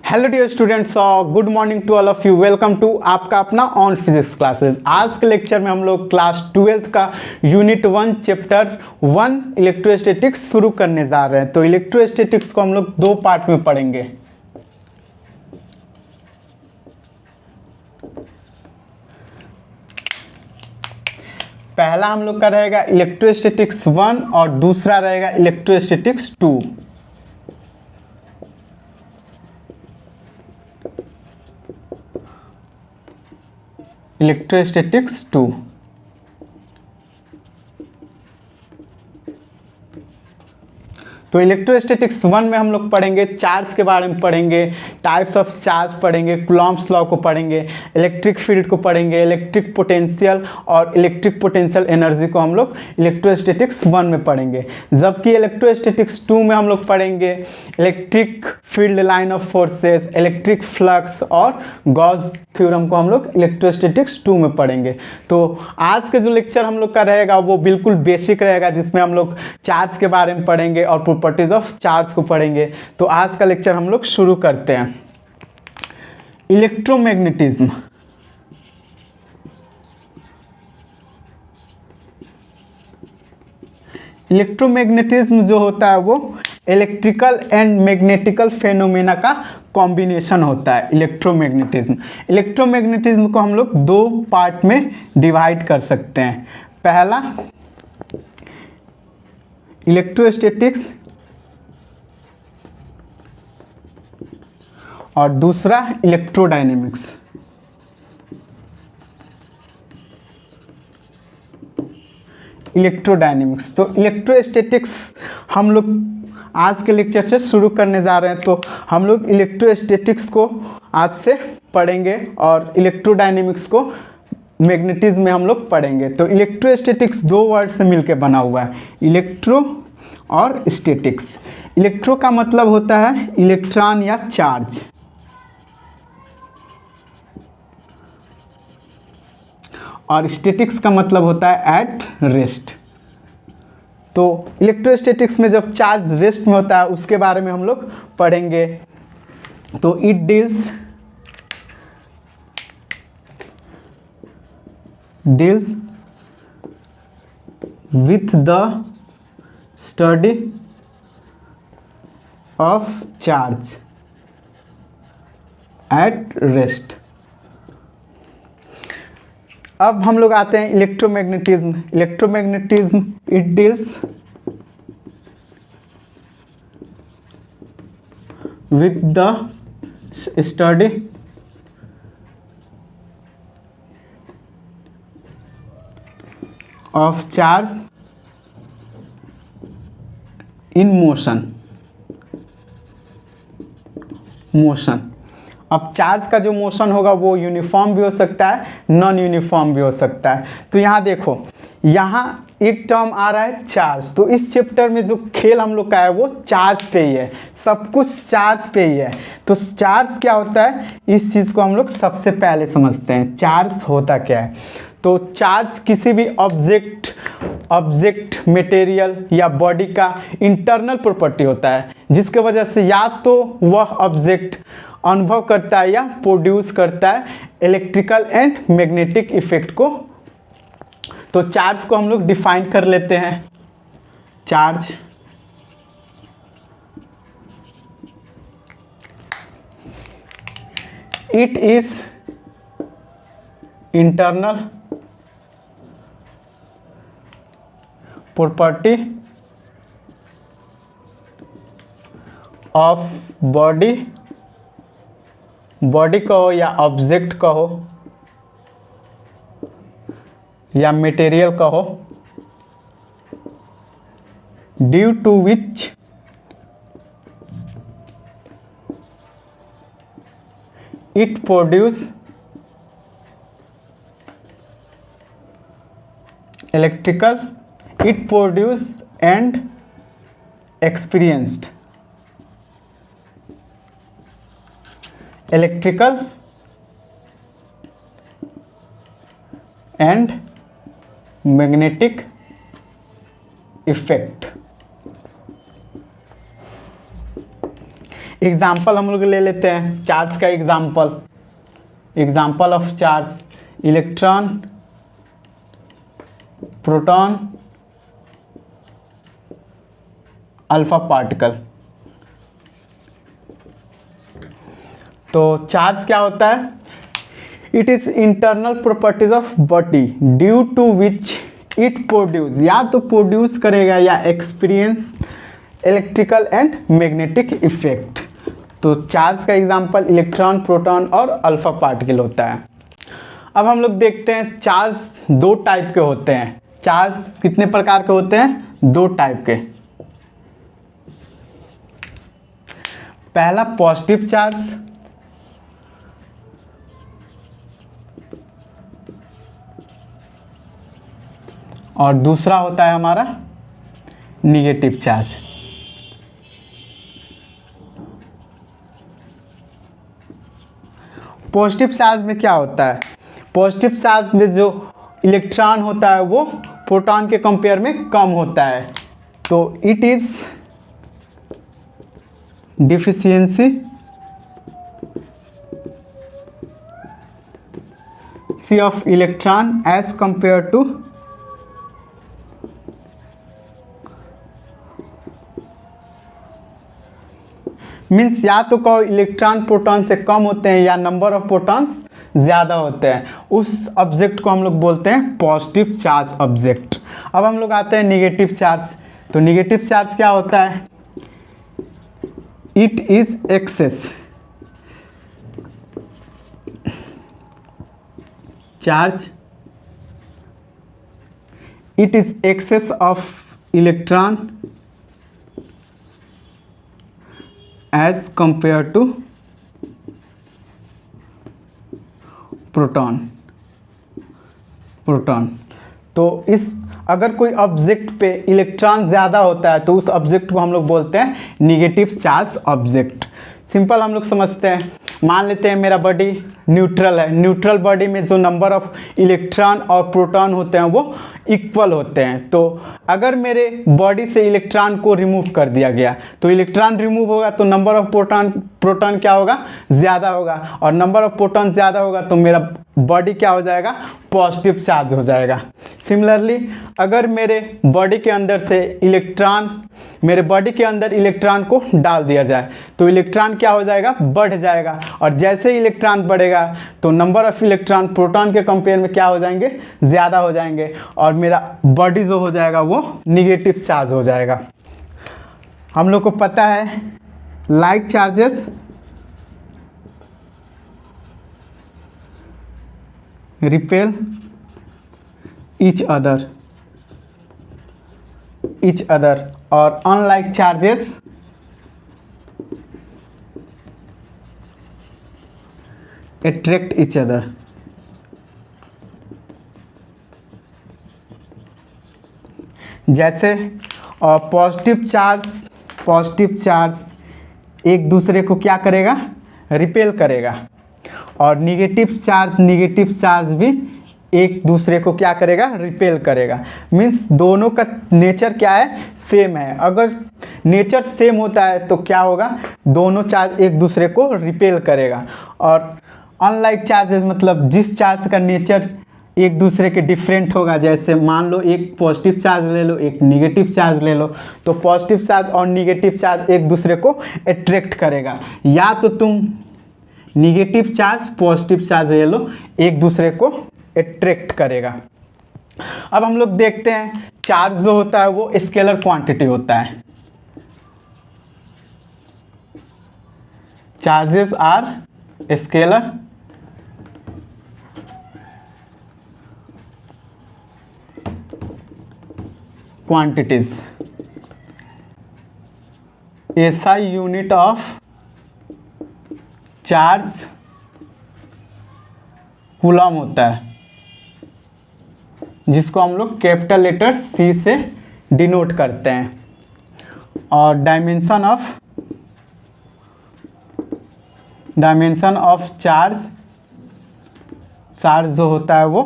Hello dear students, good morning to all of you. Welcome to आपका अपना on physics classes. आज के lecture में हम लोग क्लास 12th का यूनिट 1 चैप्टर 1 इलेक्ट्रोस्टैटिक्स शुरू करने जा रहे हैं। तो इलेक्ट्रोस्टैटिक्स को हम लोग दो पार्ट में पढ़ेंगे। पहला हम लोग का रहेगा इलेक्ट्रोस्टैटिक्स 1 और दूसरा रहेगा इलेक्ट्रोस्टैटिक्स 2। इलेक्ट्रोस्टैटिक्स 2। तो इलेक्ट्रोस्टैटिक्स 1 में हम लोग पढ़ेंगे चार्ज के बारे में, पढ़ेंगे टाइप्स ऑफ चार्ज पढ़ेंगे, कूलॉम्स लॉ को पढ़ेंगे, इलेक्ट्रिक फील्ड को पढ़ेंगे, इलेक्ट्रिक पोटेंशियल और इलेक्ट्रिक पोटेंशियल एनर्जी को हम लोग इलेक्ट्रोस्टैटिक्स 1 में पढ़ेंगे। जबकि इलेक्ट्रोस्टैटिक्स 2 में हम लोग पढ़ेंगे electric field line of forces, electric flux और गॉस थ्योरम को हम लोग इलेक्ट्रोस्टैटिक्स 2 में पढ़ेंगे। तो आज के जो लेक्चर हम लोग का रहेगा वो बिल्कुल बेसिक रहेगा, जिसमें हम लोग चार्ज के बारे में पढ़ेंगे और प्रॉपर्टीज ऑफ चार्ज को पढ़ेंगे। तो आज का लेक्चर हम लोग शुरू करते हैं। इलेक्ट्रोमैग्नेटिज्म। इलेक्ट्रोमैग्नेटिज्म जो होता है वो इलेक्ट्रिकल एंड मैग्नेटिकल फेनोमेना का कॉम्बिनेशन होता है इलेक्ट्रोमैग्नेटिज्म। इलेक्ट्रोमैग्नेटिज्म को हम लोग दो पार्ट में डिवाइड कर सकते हैं। पहला इलेक्ट्रोस्टैटिक्स और दूसरा इलेक्ट्रोडायनेमिक्स। इलेक्ट्रोडायनेमिक्स। तो इलेक्ट्रोस्टैटिक्स हम लोग आज के लेक्चर से शुरू करने जा रहे हैं। तो हम लोग इलेक्ट्रोस्टैटिक्स को आज से पढ़ेंगे और इलेक्ट्रोडायनेमिक्स को मैग्नेटिज्म में हम लोग पढ़ेंगे। तो इलेक्ट्रोस्टैटिक्स दो वर्ड से मिलकर बना हुआ है, इलेक्ट्रो और स्टैटिक्स। इलेक्ट्रो का मतलब होता है इलेक्ट्रॉन या चार्ज, और स्टैटिक्स का मतलब होता है एट रेस्ट। तो इलेक्ट्रोस्टैटिक्स में जब चार्ज रेस्ट में होता है उसके बारे में हम लोग पढ़ेंगे। तो it deals with the study of charge at rest। अब हम लोग आते हैं electromagnetism. Electromagnetism it deals with the study of charge in motion। अब चार्ज का जो मोशन होगा वो यूनिफॉर्म भी हो सकता है, नॉन यूनिफॉर्म भी हो सकता है। तो यहाँ देखो, यहाँ एक टर्म आ रहा है चार्ज। तो इस चैप्टर में जो खेल हम लोग का है वो चार्ज पे ही है, सब कुछ चार्ज पे ही है। तो चार्ज क्या होता है, इस चीज़ को हम लोग सबसे पहले समझते हैं। चार्ज होता क्या है? तो चार्ज किसी भी ऑब्जेक्ट मटेरियल या बॉडी का इंटरनल प्रॉपर्टी होता है, जिसके वजह से या तो वह ऑब्जेक्ट अनुभव करता है या प्रोड्यूस करता है इलेक्ट्रिकल एंड मैग्नेटिक इफेक्ट को। तो चार्ज को हम लोग डिफाइन कर लेते हैं। Charge it is internal property of body कहो या ऑब्जेक्ट कहो या मटेरियल कहो, due to which it produce and experienced electrical and magnetic effect. Example हम लोग ले लेते हैं चार्ज का example of charge, electron, proton, alpha particle. तो चार्ज क्या होता है? It is internal properties of body due to which it produce, या तो प्रोड्यूस करेगा या experience electrical and magnetic effect. तो चार्ज का एग्जांपल इलेक्ट्रॉन, प्रोटॉन और अल्फा पार्टिकल होता है। अब हम लोग देखते हैं चार्ज दो टाइप के होते हैं। चार्ज कितने प्रकार के होते हैं? दो टाइप के। पहला पॉजिटिव चार्ज, और दूसरा होता है हमारा निगेटिव चार्ज। पॉजिटिव चार्ज में क्या होता है? पॉजिटिव चार्ज में जो इलेक्ट्रॉन होता है वो प्रोटॉन के कंपेयर में कम होता है। तो इट इज डिफिशियंसी सी of electron as compare to means या तो कहो इलेक्ट्रॉन प्रोटॉन से कम होते हैं या नंबर ऑफ प्रोटॉन्स ज़्यादा होते हैं। उस ऑब्जेक्ट को हम लोग बोलते हैं पॉजिटिव चार्ज ऑब्जेक्ट। अब हम लोग आते हैं निगेटिव चार्ज। तो निगेटिव चार्ज क्या होता है? It is excess charge, it is excess of electron as compared to proton. तो इस अगर कोई ऑब्जेक्ट पे इलेक्ट्रॉन ज़्यादा होता है तो उस ऑब्जेक्ट को हम लोग बोलते हैं निगेटिव चार्ज ऑब्जेक्ट। सिंपल हम लोग समझते हैं, मान लेते हैं मेरा बॉडी न्यूट्रल है। न्यूट्रल बॉडी में जो नंबर ऑफ इलेक्ट्रॉन और प्रोटॉन होते हैं वो इक्वल होते हैं। तो अगर मेरे बॉडी से इलेक्ट्रॉन को रिमूव कर दिया गया तो इलेक्ट्रॉन रिमूव होगा तो नंबर ऑफ प्रोटॉन क्या होगा? ज़्यादा होगा, और नंबर ऑफ प्रोटॉन ज़्यादा होगा तो मेरा बॉडी क्या हो जाएगा? पॉजिटिव चार्ज हो जाएगा। सिमिलरली अगर मेरे बॉडी के अंदर से मेरे बॉडी के अंदर इलेक्ट्रॉन को डाल दिया जाए तो इलेक्ट्रॉन क्या हो जाएगा? बढ़ जाएगा, और जैसे ही इलेक्ट्रॉन बढ़ेगा तो नंबर ऑफ इलेक्ट्रॉन प्रोटॉन के कंपेयर में क्या हो जाएंगे? ज़्यादा हो जाएंगे, और मेरा बॉडी जो हो जाएगा वो निगेटिव चार्ज हो जाएगा। हम लोग को पता है like charges repel each other और unlike charges attract each other। जैसे पॉजिटिव चार्ज एक दूसरे को क्या करेगा? रिपेल करेगा, और निगेटिव चार्ज भी एक दूसरे को क्या करेगा? रिपेल करेगा। मीन्स दोनों का नेचर क्या है? सेम है। अगर नेचर सेम होता है तो क्या होगा? दोनों चार्ज एक दूसरे को रिपेल करेगा। और अनलाइक चार्जेस मतलब जिस चार्ज का नेचर एक दूसरे के डिफरेंट होगा, जैसे मान लो एक पॉजिटिव चार्ज ले लो, एक निगेटिव चार्ज ले लो, तो पॉजिटिव चार्ज और निगेटिव चार्ज एक दूसरे को अट्रैक्ट करेगा। या तो तुम निगेटिव चार्ज पॉजिटिव चार्ज ले लो, एक दूसरे को अट्रैक्ट करेगा। अब हम लोग देखते हैं चार्ज जो होता है वो स्केलर क्वांटिटी होता है। Charges are scalar quantities. SI unit of charge coulomb होता है, जिसको हम लोग कैपिटल लेटर C से डिनोट करते हैं। और डायमेंशन ऑफ चार्ज जो होता है वो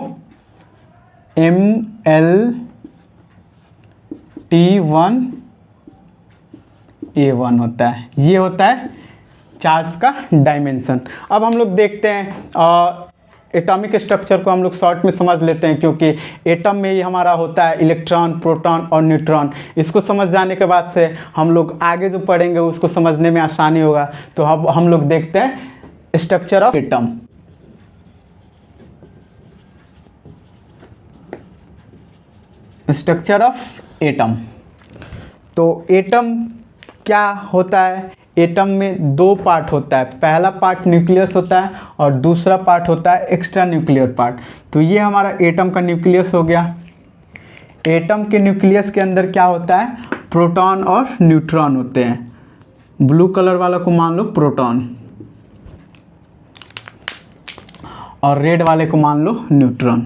MLT1A1 होता है। ये होता है चार्ज का डायमेंशन। अब हम लोग देखते हैं एटॉमिक स्ट्रक्चर को हम लोग शॉर्ट में समझ लेते हैं, क्योंकि एटम में ही हमारा होता है इलेक्ट्रॉन, प्रोटॉन और न्यूट्रॉन। इसको समझ जाने के बाद से हम लोग आगे जो पढ़ेंगे उसको समझने में आसानी होगा। तो अब हम लोग देखते हैं structure of atom. Structure of atom. तो एटम क्या होता है? एटम में दो पार्ट होता है। पहला पार्ट न्यूक्लियस होता है और दूसरा पार्ट होता है एक्स्ट्रा न्यूक्लियर पार्ट। तो ये हमारा एटम का न्यूक्लियस हो गया। एटम के न्यूक्लियस के अंदर क्या होता है? प्रोटॉन और न्यूट्रॉन होते हैं। ब्लू कलर वाला को मान लो प्रोटॉन और रेड वाले को मान लो न्यूट्रॉन।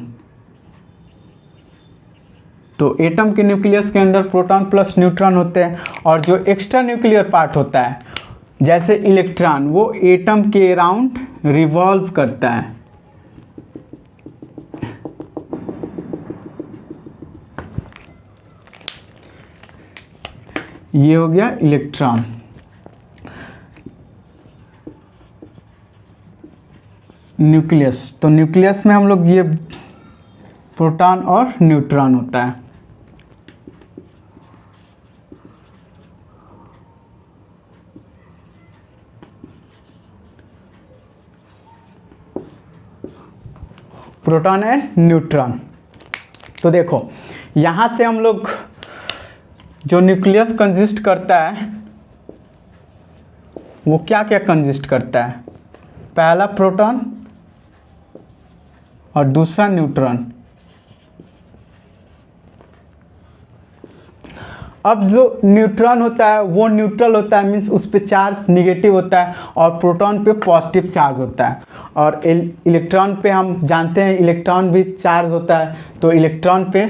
तो एटम के न्यूक्लियस के अंदर प्रोटॉन प्लस न्यूट्रॉन होते हैं। और जो एक्स्ट्रा न्यूक्लियर पार्ट होता है, जैसे इलेक्ट्रॉन, वो एटम के अराउंड रिवॉल्व करता है। ये हो गया इलेक्ट्रॉन। न्यूक्लियस, तो न्यूक्लियस में हम लोग ये प्रोटॉन और न्यूट्रॉन होता है। Proton and neutron. तो देखो यहाँ से हम लोग जो न्यूक्लियस कंजिस्ट करता है वो क्या क्या कंजिस्ट करता है? पहला प्रोटॉन और दूसरा न्यूट्रॉन। अब जो न्यूट्रॉन होता है वो न्यूट्रल होता है, मीन्स उस पर चार्ज निगेटिव होता है, और प्रोटॉन पे पॉजिटिव चार्ज होता है। और इलेक्ट्रॉन पे हम जानते हैं इलेक्ट्रॉन भी चार्ज होता है, तो इलेक्ट्रॉन पे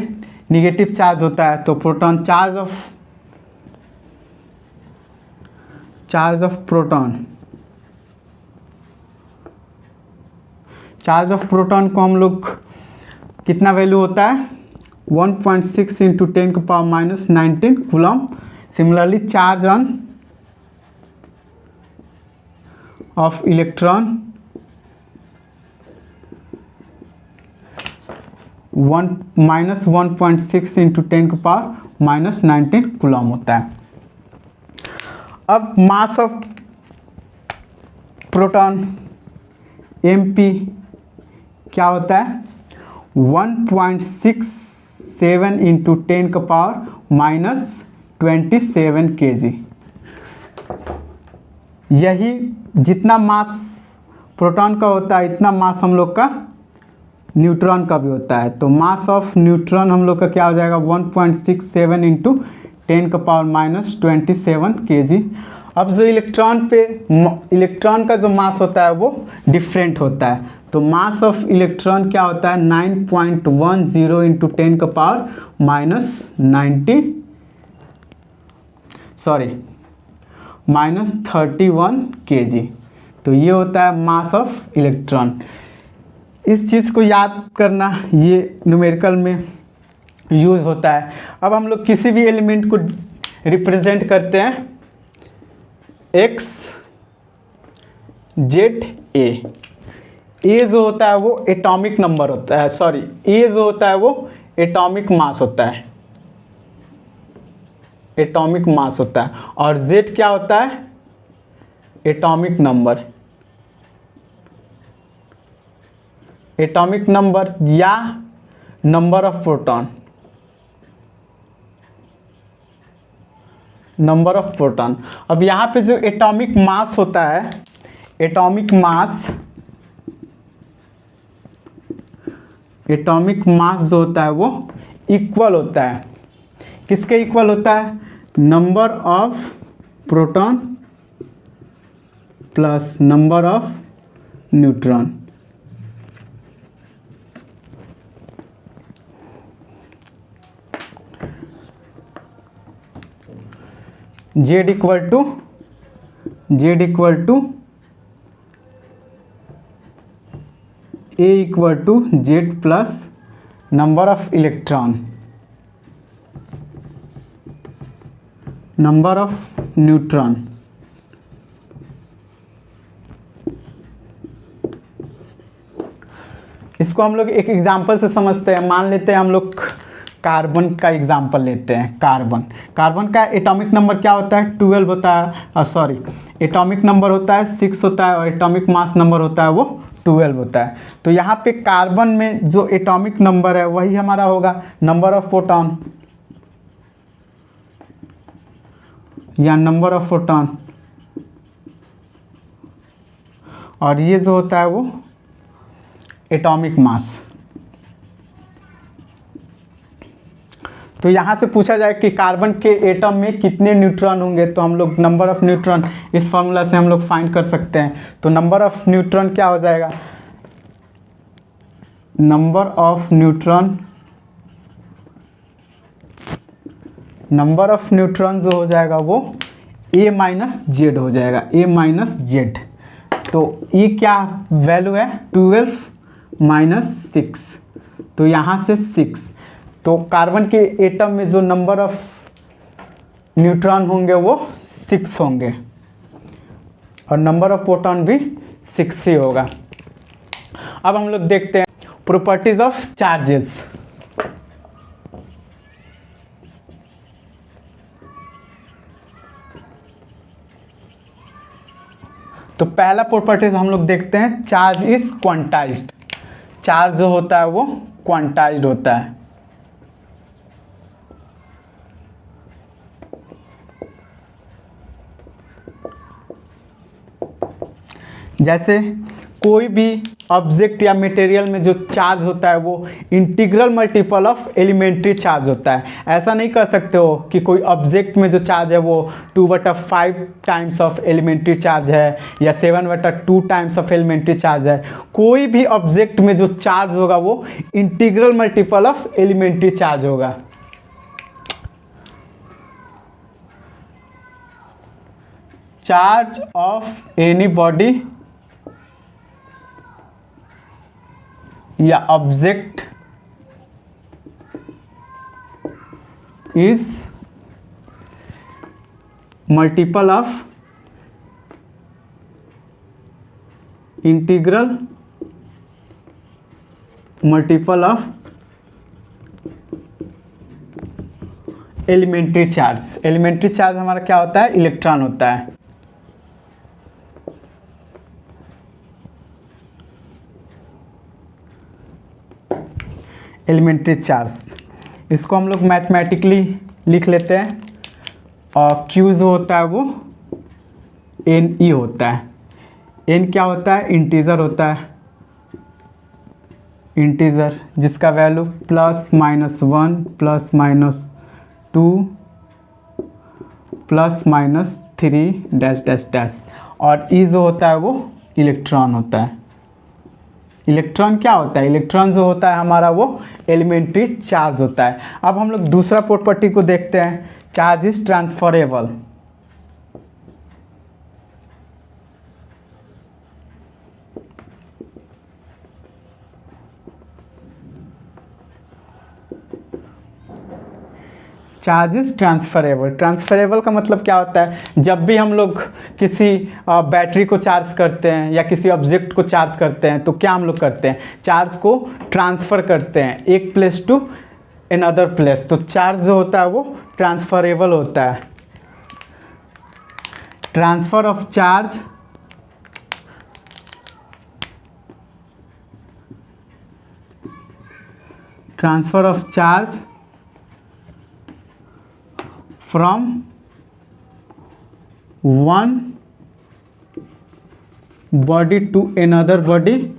निगेटिव चार्ज होता है। तो प्रोटॉन चार्ज ऑफ प्रोटॉन को हम लोग कितना वैल्यू होता है? 1.6 into 10⁻⁻19 coulomb. Similarly charge of electron 1.6 into 10⁻⁻19 coulomb होता है। अब मास ऑफ प्रोटॉन MP क्या होता है? 1.67 इंटू 10⁻⁻27 kg। यही जितना मास प्रोटॉन का होता है इतना मास हम लोग का न्यूट्रॉन का भी होता है। तो मास ऑफ न्यूट्रॉन हम लोग का क्या हो जाएगा? 1.67 इंटू 10⁻⁻27 kg। अब जो इलेक्ट्रॉन का जो मास होता है वो डिफरेंट होता है। तो मास ऑफ इलेक्ट्रॉन क्या होता है? 9.10 इंटू -31 kg। तो ये होता है मास ऑफ इलेक्ट्रॉन। इस चीज़ को याद करना, ये न्यूमेरिकल में यूज़ होता है। अब हम लोग किसी भी एलिमेंट को रिप्रेजेंट करते हैं x z a। ए जो होता है वो एटॉमिक नंबर होता है, सॉरी ए जो होता है वो एटॉमिक मास होता है, एटॉमिक मास होता है। और z क्या होता है? एटॉमिक नंबर, एटॉमिक नंबर या number of proton, number of proton. अब यहाँ पे जो एटॉमिक मास होता है, एटॉमिक मास जो होता है वो इक्वल होता है, किसके इक्वल होता है? Number of proton plus number of neutron. Z equal to A equal to Z plus number of electron, number of neutron. इसको हम लोग एक एग्जांपल से समझते हैं। मान लेते हैं हम लोग कार्बन का एग्जांपल लेते हैं। कार्बन का एटॉमिक नंबर क्या होता है? 12 होता है, सॉरी, एटॉमिक नंबर होता है 6 होता है, और एटॉमिक मास नंबर होता है वो 12 होता है। तो यहाँ पे कार्बन में जो एटॉमिक नंबर है वही हमारा होगा नंबर ऑफ प्रोटॉन या नंबर ऑफ प्रोटॉन, और ये जो होता है वो एटॉमिक मास। तो यहाँ से पूछा जाए कि कार्बन के एटम में कितने न्यूट्रॉन होंगे, तो हम लोग नंबर ऑफ न्यूट्रॉन इस फॉर्मूला से हम लोग फाइंड कर सकते हैं। तो नंबर ऑफ न्यूट्रॉन क्या हो जाएगा? नंबर ऑफ न्यूट्रॉन जो हो जाएगा वो A माइनस जेड हो जाएगा, A माइनस जेड। तो ये क्या वैल्यू है? 12 माइनस 6, तो यहाँ से 6। तो कार्बन के एटम में जो नंबर ऑफ न्यूट्रॉन होंगे वो 6 होंगे, और नंबर ऑफ प्रोटॉन भी 6 ही होगा। अब हम लोग देखते हैं प्रॉपर्टीज ऑफ चार्जेस। तो पहला प्रॉपर्टीज हम लोग देखते हैं, चार्ज इज क्वांटाइज्ड। चार्ज जो होता है वो क्वांटाइज्ड होता है। जैसे कोई भी ऑब्जेक्ट या मटेरियल में जो चार्ज होता है वो integral multiple of elementary charge होता है। ऐसा नहीं कर सकते हो कि कोई ऑब्जेक्ट में जो चार्ज है वो 2/5 टाइम्स ऑफ एलिमेंट्री चार्ज है या 7/2 टाइम्स ऑफ एलिमेंट्री चार्ज है। कोई भी ऑब्जेक्ट में जो चार्ज होगा वो integral multiple of elementary charge होगा। चार्ज ऑफ एनी बॉडी या object is multiple of integral multiple of elementary charge. Elementary charge हमारा क्या होता है? इलेक्ट्रॉन होता है। एलिमेंट्री चार्ज इसको हम लोग मैथमेटिकली लिख लेते हैं, और Q जो होता है वो Ne होता है। N क्या होता है? इंटीजर होता है, इंटीजर जिसका वैल्यू +-1 +-2 +-3 डैश डैश डैश, और E जो होता है वो इलेक्ट्रॉन होता है। इलेक्ट्रॉन क्या होता है? इलेक्ट्रॉन जो होता है हमारा वो एलिमेंट्री चार्ज होता है। अब हम लोग दूसरा प्रॉपर्टी को देखते हैं, charge is transferable. Charge is transferable. Transferable का मतलब क्या होता है? जब भी हम लोग किसी बैटरी को चार्ज करते हैं या किसी ऑब्जेक्ट को चार्ज करते हैं तो क्या हम लोग करते हैं? चार्ज को ट्रांसफ़र करते हैं एक प्लेस टू अनदर प्लेस। तो चार्ज जो होता है वो ट्रांसफरेबल होता है। Transfer of charge from one body to another body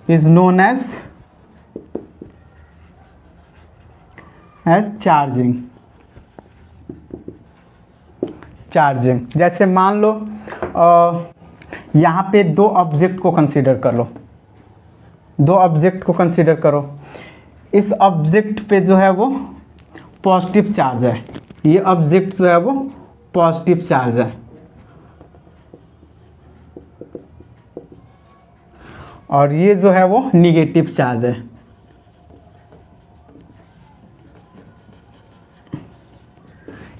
is known as charging. जैसे मान लो यहाँ पे दो ऑब्जेक्ट को कंसीडर कर लो, दो ऑब्जेक्ट को कंसीडर करो। इस ऑब्जेक्ट पे जो है वो पॉजिटिव चार्ज है, ये ऑब्जेक्ट जो है वो पॉजिटिव चार्ज है, और ये जो है वो निगेटिव चार्ज है।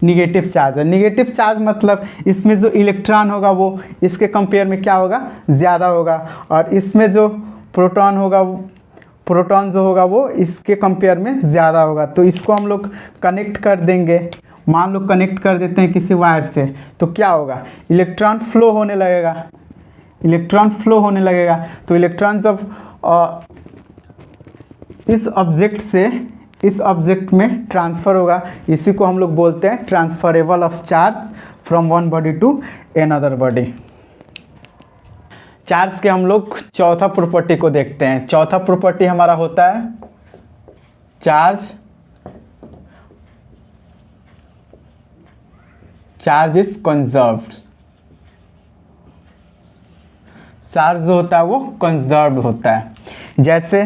निगेटिव चार्ज है। निगेटिव चार्ज मतलब इसमें जो इलेक्ट्रॉन होगा वो इसके कंपेयर में क्या होगा, ज़्यादा होगा, और इसमें जो प्रोटॉन होगा, प्रोटॉन जो होगा वो इसके कंपेयर में ज़्यादा होगा। तो इसको हम लोग कनेक्ट कर देंगे, मान लो कनेक्ट कर देते हैं किसी वायर से, तो क्या होगा, इलेक्ट्रॉन फ्लो होने लगेगा, इलेक्ट्रॉन फ्लो होने लगेगा। तो इलेक्ट्रॉन जब इस ऑब्जेक्ट से इस ऑब्जेक्ट में ट्रांसफ़र होगा, इसी को हम लोग बोलते हैं transferable of charge from one body to another body. Charge के हम लोग चौथा प्रॉपर्टी को देखते हैं। चौथा प्रॉपर्टी हमारा होता है चार्ज इज कंजर्व्ड। चार्ज जो होता है वो कंजर्व होता है। जैसे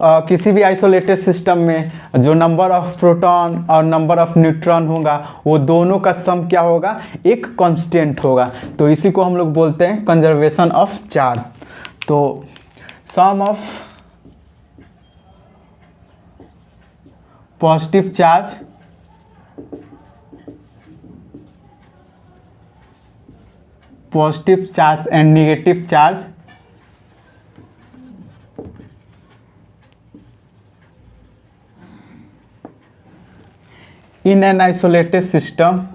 किसी भी आइसोलेटेड सिस्टम में जो नंबर ऑफ प्रोटॉन और नंबर ऑफ न्यूट्रॉन होगा वो दोनों का सम क्या होगा, एक कांस्टेंट होगा। तो इसी को हम लोग बोलते हैं कंजर्वेशन ऑफ चार्ज। तो sum of positive charge and negative charge in an isolated system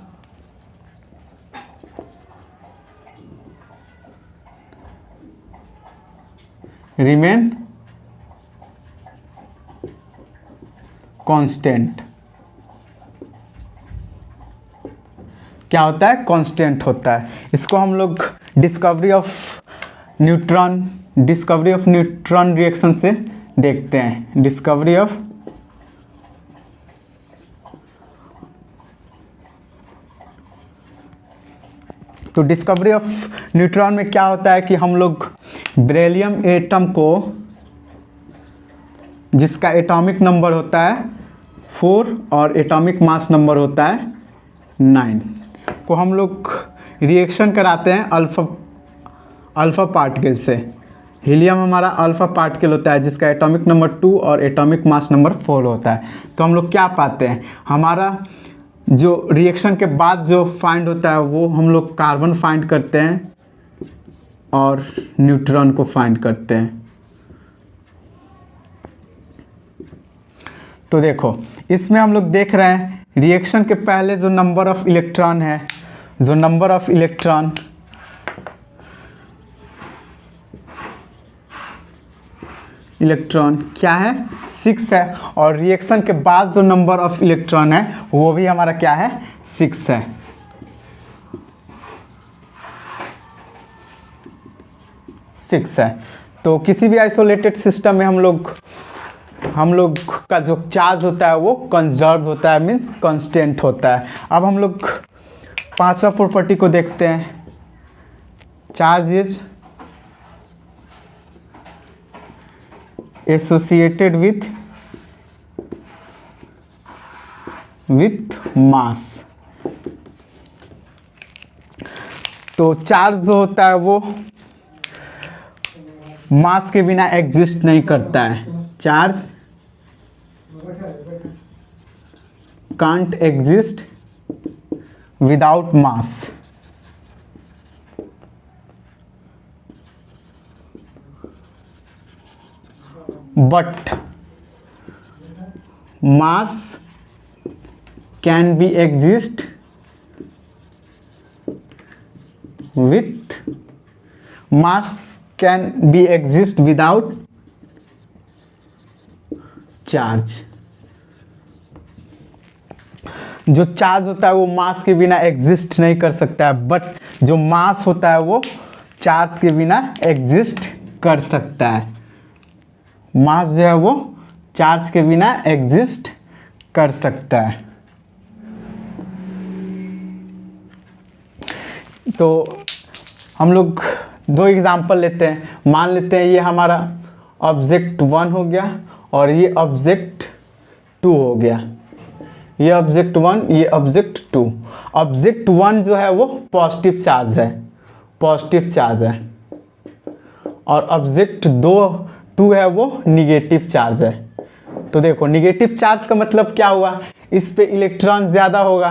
remain constant। क्या होता है, कांस्टेंट होता है। इसको हम लोग डिस्कवरी ऑफ न्यूट्रॉन रिएक्शन से देखते हैं। डिस्कवरी ऑफ न्यूट्रॉन में क्या होता है कि हम लोग बेरिलियम एटम को, जिसका एटॉमिक नंबर होता है 4 और एटॉमिक मास नंबर होता है 9, को हम लोग रिएक्शन कराते हैं अल्फ़ा पार्टिकल से। हीलियम हमारा अल्फ़ा पार्टिकल होता है जिसका एटॉमिक नंबर 2 और एटॉमिक मास नंबर 4 होता है। तो हम लोग क्या पाते हैं, हमारा जो रिएक्शन के बाद जो फाइंड होता है वो हम लोग कार्बन फाइंड करते हैं और न्यूट्रॉन को फाइंड करते हैं। तो देखो इसमें हम लोग देख रहे हैं रिएक्शन के पहले जो नंबर ऑफ इलेक्ट्रॉन है, जो नंबर ऑफ इलेक्ट्रॉन क्या है, 6 है, और रिएक्शन के बाद जो नंबर ऑफ इलेक्ट्रॉन है वो भी हमारा क्या है, 6 है। तो किसी भी आइसोलेटेड सिस्टम में हम लोग का जो चार्ज होता है वो कंजर्व होता है, मीन्स कांस्टेंट होता है। अब हम लोग पांचवा प्रॉपर्टी को देखते हैं। Charge is associated with mass. तो चार्ज जो होता है वो मास के बिना एग्जिस्ट नहीं करता है। Charge can't exist without mass. But mass can be exist without charge. जो चार्ज होता है वो मास के बिना एग्जिस्ट नहीं कर सकता है, बट जो मास होता है वो चार्ज के बिना एग्जिस्ट कर सकता है। मास जो है वो चार्ज के बिना एग्जिस्ट कर सकता है। तो हम लोग 2 एग्जांपल लेते हैं। मान लेते हैं ये हमारा ऑब्जेक्ट 1 हो गया और ये ऑब्जेक्ट 2 हो गया। ये ऑब्जेक्ट 1, ये ऑब्जेक्ट 2। ऑब्जेक्ट 1 जो है वो पॉजिटिव चार्ज है, और ऑब्जेक्ट 2 है वो निगेटिव चार्ज है। तो देखो निगेटिव चार्ज का मतलब क्या हुआ, इस पे इलेक्ट्रॉन ज़्यादा होगा,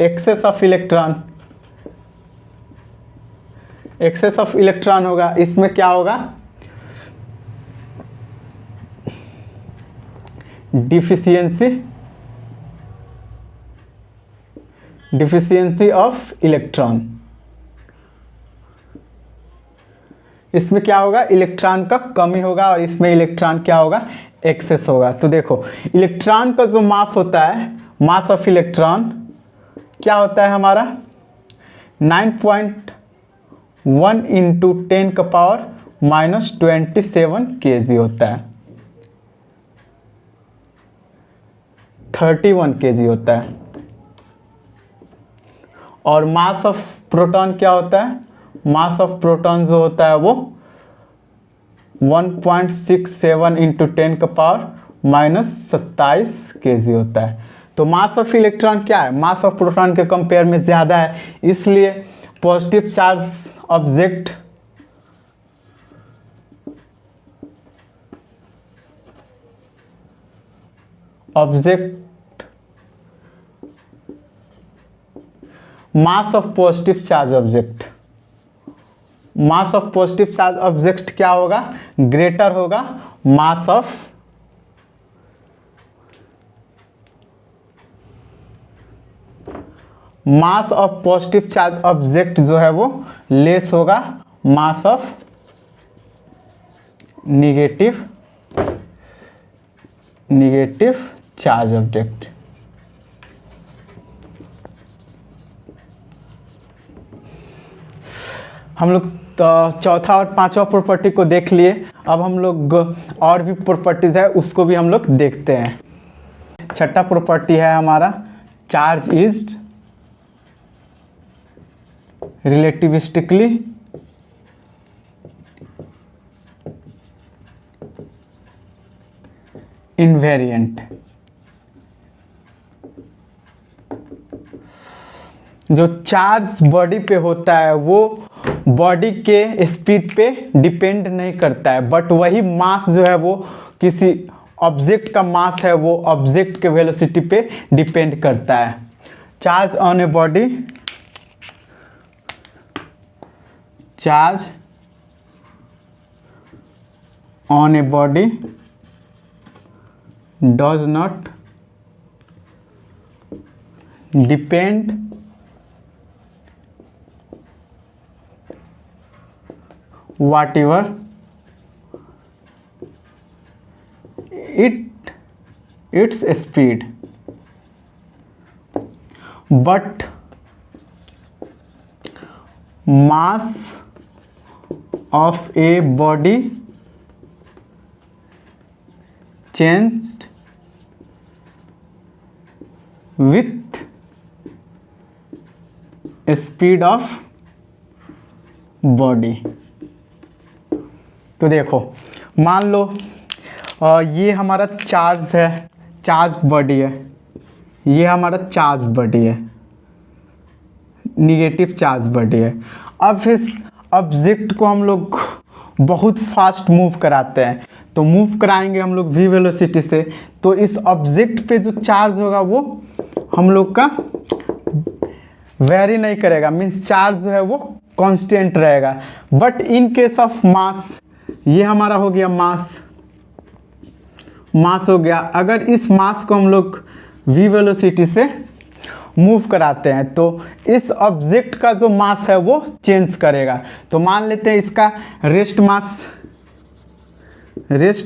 excess of electron, excess of electron होगा, इसमें क्या होगा, डिफिशियंसी ऑफ इलेक्ट्रॉन। इसमें क्या होगा, इलेक्ट्रॉन का कमी होगा और इसमें इलेक्ट्रॉन क्या होगा, एक्सेस होगा। तो देखो इलेक्ट्रॉन का जो मास होता है, मास ऑफ इलेक्ट्रॉन क्या होता है हमारा 9.1 इंटू 10 का पावर -27 kg होता है, 31 kg होता है। और मास ऑफ प्रोटॉन क्या होता है, मास ऑफ प्रोटॉन जो होता है वो 1.67 इंटू 10 का पावर -27 kg होता है। तो मास ऑफ इलेक्ट्रॉन क्या है, मास ऑफ प्रोटॉन के कंपेयर में ज़्यादा है, इसलिए positive charge object mass of positive charge object, mass of positive charge object क्या होगा, ग्रेटर होगा mass of positive charge object जो है वो लेस होगा mass of negative charge object. हम लोग तो चौथा और पांचवा प्रॉपर्टी को देख लिए, अब हम लोग और भी प्रॉपर्टीज है उसको भी हम लोग देखते हैं। छठा प्रॉपर्टी है हमारा चार्ज इज रिलेटिविस्टिकली इनवेरिएंट। जो चार्ज बॉडी पे होता है वो बॉडी के स्पीड पे डिपेंड नहीं करता है, बट वही मास जो है वो किसी ऑब्जेक्ट का मास है वो ऑब्जेक्ट के वेलोसिटी पे डिपेंड करता है। Charge on a body, charge on a body does not depend whatever its speed, but mass of a body changed with speed of body। तो देखो मान लो ये हमारा चार्ज है, चार्ज बॉडी है, ये हमारा चार्ज बॉडी है, निगेटिव चार्ज बॉडी है। अब इस ऑब्जेक्ट को हम लोग बहुत फास्ट मूव कराते हैं, तो मूव कराएंगे हम लोग v वेलोसिटी से, तो इस ऑब्जेक्ट पे जो चार्ज होगा वो हम लोग का वेरी नहीं करेगा, मीन्स चार्ज जो है वो कांस्टेंट रहेगा। But in case of mass, ये हमारा हो गया मास हो गया, अगर इस मास को हम लोग v वेलोसिटी से मूव कराते हैं तो इस ऑब्जेक्ट का जो मास है वो चेंज करेगा। तो मान लेते हैं इसका रेस्ट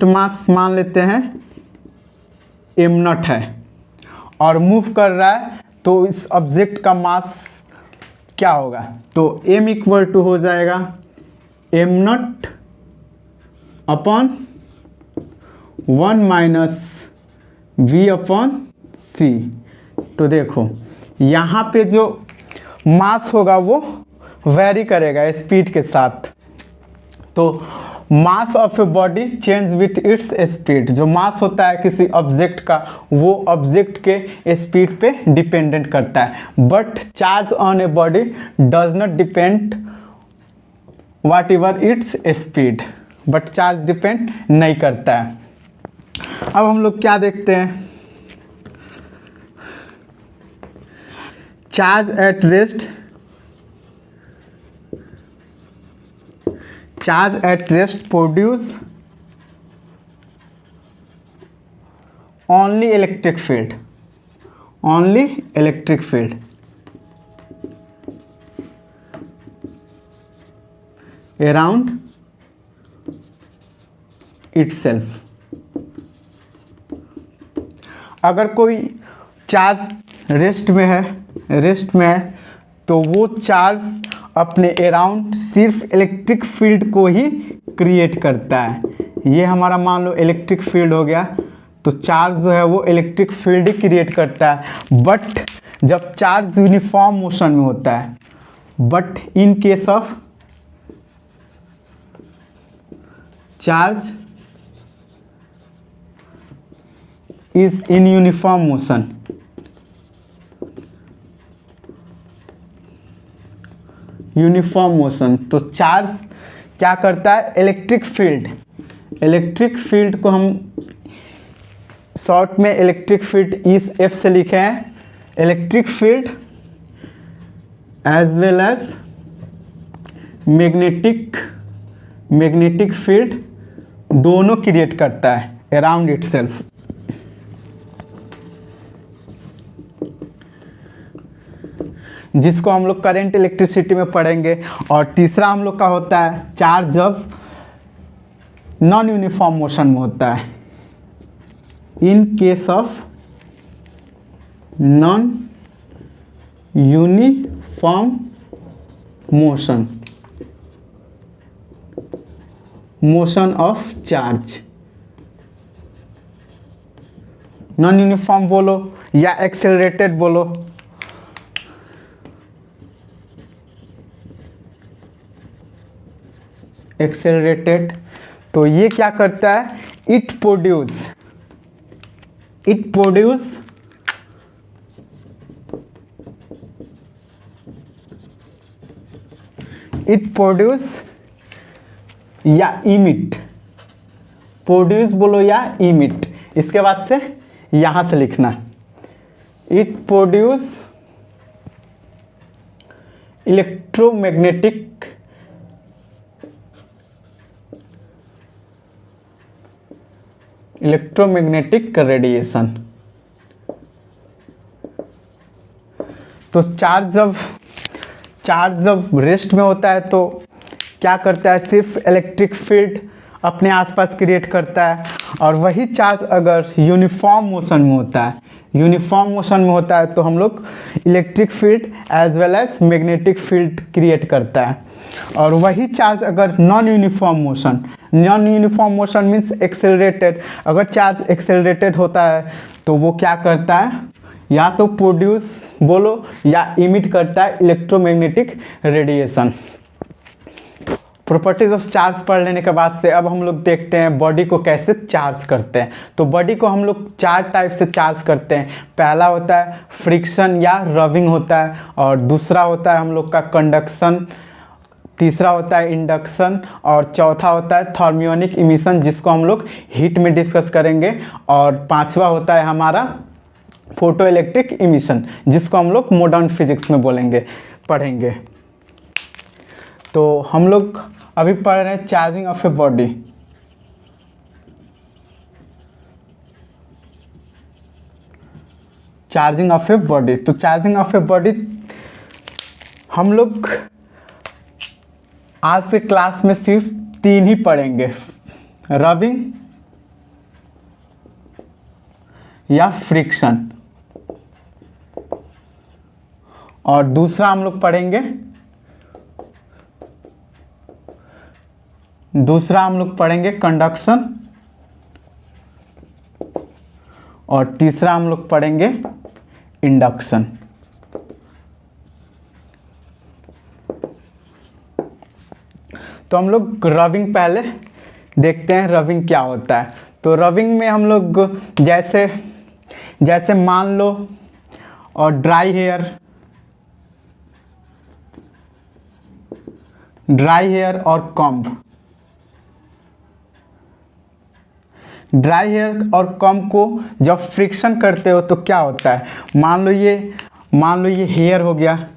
मास मान लेते हैं m0 है और मूव कर रहा है, तो इस ऑब्जेक्ट का मास क्या होगा, तो m इक्वल टू हो जाएगा m0 upon 1 minus v upon c। तो देखो यहाँ पे जो मास होगा वो वेरी करेगा स्पीड के साथ, तो mass of a body change with its speed. जो मास होता है किसी ऑब्जेक्ट का वो ऑब्जेक्ट के स्पीड पे डिपेंडेंट करता है, but charge on a body does not depend what ever its speed, but charge depend नहीं करता है। अब हम लोग क्या देखते हैं, charge at rest produce only electric field around itself। अगर कोई चार्ज रेस्ट में है तो वो चार्ज अपने अराउंड सिर्फ इलेक्ट्रिक फील्ड को ही क्रिएट करता है। ये हमारा मान लो इलेक्ट्रिक फील्ड हो गया, तो चार्ज जो है वो इलेक्ट्रिक फील्ड ही क्रिएट करता है। बट जब चार्ज यूनिफॉर्म मोशन में होता है, but in case of charge is in uniform motion, तो चार्ज क्या करता है, इलेक्ट्रिक फील्ड को हम शॉर्ट में इलेक्ट्रिक फील्ड इस एफ से लिखे हैं। Electric field as well as magnetic field दोनों क्रिएट करता है अराउंड इटसेल्फ। जिसको हम लोग करंट इलेक्ट्रिसिटी में पढ़ेंगे। और तीसरा हम लोग का होता है चार्ज जब नॉन यूनिफॉर्म मोशन में होता है। In case of non uniform motion of charge, non uniform बोलो या एक्सेलरेटेड बोलो, एक्सेलरेटेड, तो ये क्या करता है, इट प्रोड्यूस या इमिट, प्रोड्यूस बोलो या इमिट, इसके बाद से यहां से लिखना, इट प्रोड्यूस इलेक्ट्रोमैग्नेटिक रेडिएशन। तो चार्ज जब रेस्ट में होता है तो क्या करता है, सिर्फ इलेक्ट्रिक फील्ड अपने आसपास क्रिएट करता है। और वही चार्ज अगर यूनिफॉर्म मोशन में होता है तो हम लोग electric field as well as magnetic field create करता है। और वही चार्ज अगर non uniform motion means accelerated, अगर चार्ज एक्सेलरेटेड होता है तो वो क्या करता है, या तो प्रोड्यूस बोलो या इमिट करता है electromagnetic radiation. Properties of charge पढ़ लेने के बाद से अब हम लोग देखते हैं बॉडी को कैसे चार्ज करते हैं। तो बॉडी को हम लोग 4 टाइप से चार्ज करते हैं। पहला होता है फ्रिक्शन या रबिंग होता है, और दूसरा होता है हम लोग का कंडक्शन, तीसरा होता है इंडक्शन, और चौथा होता है थर्मियोनिक इमिशन जिसको हम लोग हीट में डिस्कस करेंगे, और पांचवा होता है हमारा फोटो इलेक्ट्रिक इमिशन जिसको हम लोग मॉडर्न फिजिक्स में पढ़ेंगे। तो हम लोग अभी पढ़ रहे हैं चार्जिंग ऑफ ए बॉडी। तो चार्जिंग ऑफ ए बॉडी हम लोग आज के क्लास में सिर्फ 3 ही पढ़ेंगे, रबिंग या फ्रिक्शन, और दूसरा हम लोग पढ़ेंगे कंडक्शन, और तीसरा हम लोग पढ़ेंगे इंडक्शन। तो हम लोग रबिंग पहले देखते हैं रबिंग क्या होता है। तो रबिंग में हम लोग जैसे मान लो और ड्राई हेयर और कॉम्ब, ड्राई हेयर और कॉम्ब को जब फ्रिक्शन करते हो तो क्या होता है, मान लो ये मान लो ये हेयर हो गया,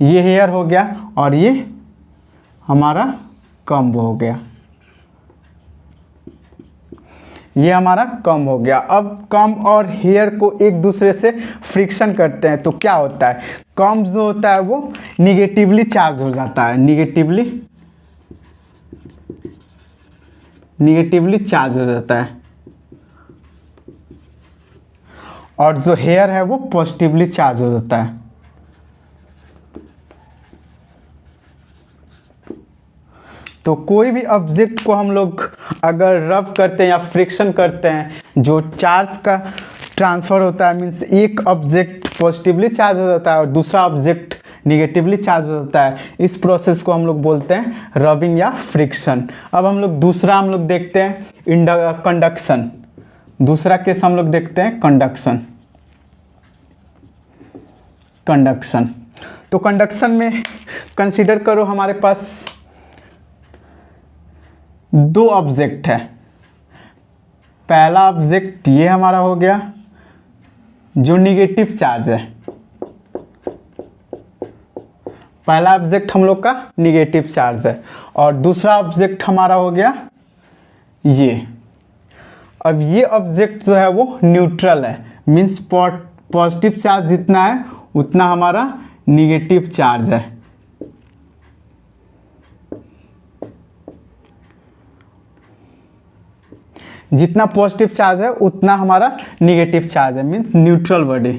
ये हेयर हो गया, और ये हमारा कम्ब हो गया, ये हमारा कम्ब हो गया। अब कम्ब और हेयर को एक दूसरे से फ्रिक्शन करते हैं तो क्या होता है, कम्ब जो होता है वो निगेटिवली चार्ज हो जाता है, निगेटिवली चार्ज हो जाता है, और जो हेयर है वो पॉजिटिवली चार्ज हो जाता है। तो कोई भी ऑब्जेक्ट को हम लोग अगर रब करते हैं या फ्रिक्शन करते हैं, जो चार्ज का ट्रांसफ़र होता है, मीन्स एक ऑब्जेक्ट पॉजिटिवली चार्ज हो जाता है और दूसरा ऑब्जेक्ट निगेटिवली चार्ज हो जाता है, इस प्रोसेस को हम लोग बोलते हैं रबिंग या फ्रिक्शन। अब हम लोग दूसरा देखते हैं कंडक्शन। दूसरा केस हम लोग देखते हैं कंडक्शन। तो कंडक्शन में कंसीडर करो हमारे पास दो ऑब्जेक्ट है। पहला ऑब्जेक्ट ये हमारा हो गया जो निगेटिव चार्ज है, पहला ऑब्जेक्ट हम लोग का निगेटिव चार्ज है, और दूसरा ऑब्जेक्ट हमारा हो गया ये। अब ये ऑब्जेक्ट जो है वो न्यूट्रल है, मीन्स पॉजिटिव चार्ज जितना है उतना हमारा निगेटिव चार्ज है। जितना पॉजिटिव चार्ज है उतना हमारा निगेटिव चार्ज है, मीन्स न्यूट्रल बॉडी।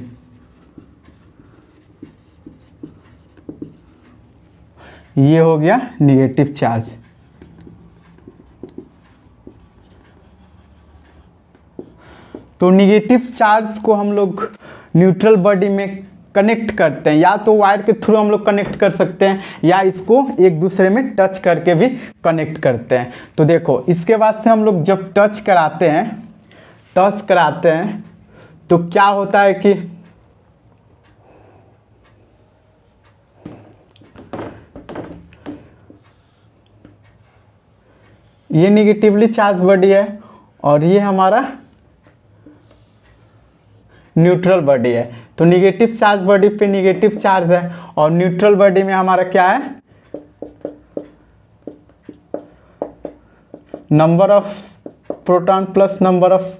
ये हो गया निगेटिव चार्ज। तो निगेटिव चार्ज को हम लोग न्यूट्रल बॉडी में कनेक्ट करते हैं, या तो वायर के थ्रू हम लोग कनेक्ट कर सकते हैं या इसको एक दूसरे में टच करके भी कनेक्ट करते हैं। तो देखो इसके बाद से हम लोग जब टच कराते हैं तो क्या होता है कि ये निगेटिवली चार्ज बॉडी है और ये हमारा न्यूट्रल बॉडी है। तो निगेटिव चार्ज बॉडी पे निगेटिव चार्ज है और न्यूट्रल बॉडी में हमारा क्या है, number of proton plus number of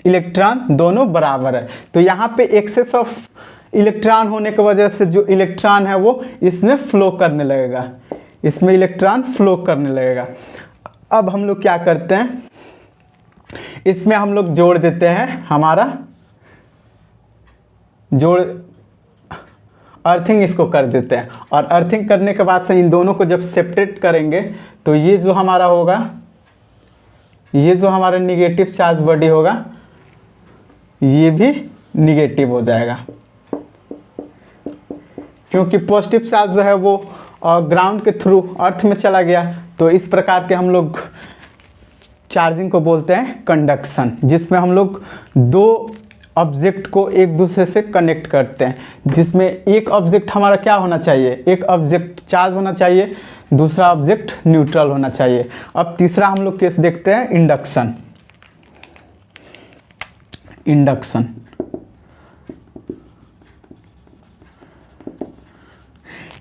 electron दोनों बराबर है। तो यहाँ पे एक्सेस ऑफ इलेक्ट्रॉन होने की वजह से जो इलेक्ट्रॉन है वो इसमें फ्लो करने लगेगा, इसमें इलेक्ट्रॉन फ्लो करने लगेगा। अब हम लोग क्या करते हैं, इसमें हम लोग जोड़ देते हैं हमारा अर्थिंग इसको कर देते हैं, और अर्थिंग करने के बाद से इन दोनों को जब सेपरेट करेंगे तो ये जो हमारा होगा, ये जो हमारा निगेटिव चार्ज बॉडी होगा ये भी निगेटिव हो जाएगा, क्योंकि पॉजिटिव चार्ज जो है वो ग्राउंड के थ्रू अर्थ में चला गया। तो इस प्रकार के हम लोग चार्जिंग को बोलते हैं कंडक्शन, जिसमें हम लोग दो ऑब्जेक्ट को एक दूसरे से कनेक्ट करते हैं, जिसमें एक ऑब्जेक्ट हमारा क्या होना चाहिए, एक ऑब्जेक्ट चार्ज होना चाहिए, दूसरा ऑब्जेक्ट न्यूट्रल होना चाहिए। अब तीसरा हम लोग केस देखते हैं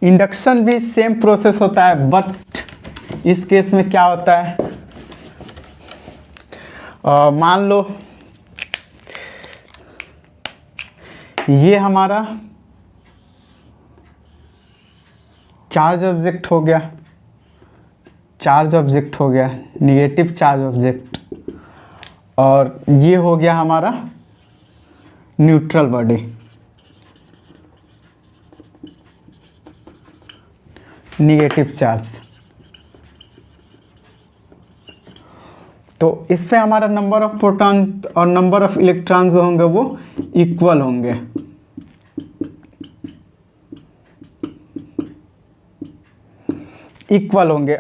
इंडक्शन भी सेम प्रोसेस होता है, बट इस केस में क्या होता है, मान लो ये हमारा चार्ज ऑब्जेक्ट हो गया, निगेटिव चार्ज ऑब्जेक्ट, और ये हो गया हमारा न्यूट्रल बॉडी। निगेटिव चार्ज, तो इस पे हमारा नंबर ऑफ प्रोटॉन्स और नंबर ऑफ इलेक्ट्रॉन्स जो होंगे वो इक्वल होंगे।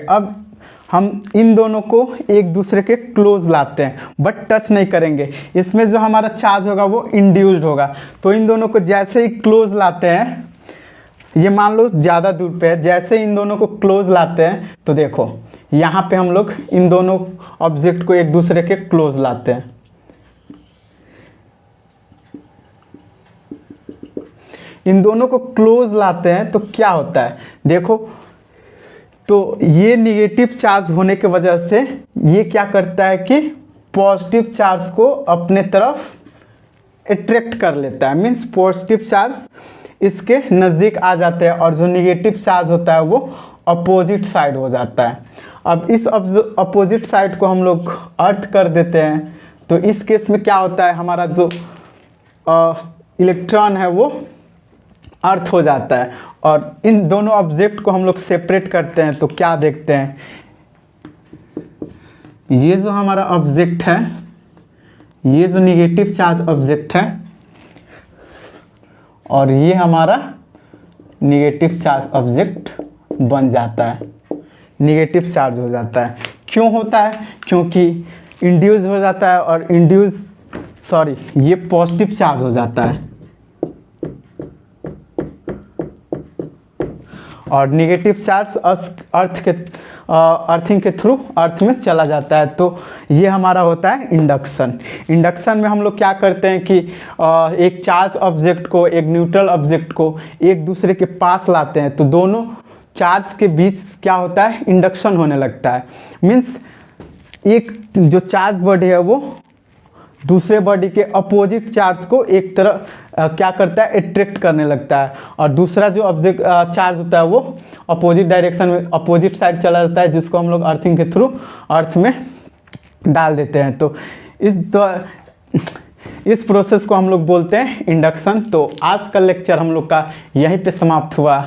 अब हम इन दोनों को एक दूसरे के क्लोज लाते हैं, बट टच नहीं करेंगे। इसमें जो हमारा चार्ज होगा वो इंड्यूस्ड होगा। तो इन दोनों को जैसे ही क्लोज लाते हैं, ये मान लो ज़्यादा दूर पे है, जैसे इन दोनों को क्लोज लाते हैं तो देखो यहाँ पे हम लोग इन दोनों ऑब्जेक्ट को एक दूसरे के क्लोज लाते हैं। इन दोनों को क्लोज लाते हैं तो क्या होता है, देखो तो ये निगेटिव चार्ज होने की वजह से ये क्या करता है कि पॉजिटिव चार्ज को अपने तरफ अट्रैक्ट कर लेता है, मीन्स पॉजिटिव चार्ज इसके नज़दीक आ जाते हैं और जो निगेटिव चार्ज होता है वो अपोजिट साइड हो जाता है। अब इस अपोजिट साइड को हम लोग अर्थ कर देते हैं, तो इस केस में क्या होता है, हमारा जो इलेक्ट्रॉन है वो अर्थ हो जाता है। और इन दोनों ऑब्जेक्ट को हम लोग सेपरेट करते हैं तो क्या देखते हैं, ये जो हमारा ऑब्जेक्ट है, ये जो निगेटिव चार्ज ऑब्जेक्ट है और ये हमारा निगेटिव चार्ज ऑब्जेक्ट बन जाता है, निगेटिव चार्ज हो जाता है। क्यों होता है, क्योंकि इंड्यूस हो जाता है और ये पॉजिटिव चार्ज हो जाता है और निगेटिव चार्ज अर्थिंग के थ्रू अर्थ में चला जाता है। तो ये हमारा होता है इंडक्शन। इंडक्शन में हम लोग क्या करते हैं कि एक चार्ज ऑब्जेक्ट को, एक न्यूट्रल ऑब्जेक्ट को एक दूसरे के पास लाते हैं, तो दोनों चार्ज के बीच क्या होता है, इंडक्शन होने लगता है। मीन्स एक जो चार्ज बॉडी है वो दूसरे बॉडी के अपोजिट चार्ज को एक तरह क्या करता है, अट्रैक्ट करने लगता है, और दूसरा जो ऑब्जेक्ट चार्ज होता है वो अपोजिट डायरेक्शन में, अपोजिट साइड चला जाता है, जिसको हम लोग अर्थिंग के थ्रू अर्थ में डाल देते हैं। तो इस प्रोसेस को हम लोग बोलते हैं इंडक्शन। तो आज का लेक्चर हम लोग का यहीं पे समाप्त हुआ।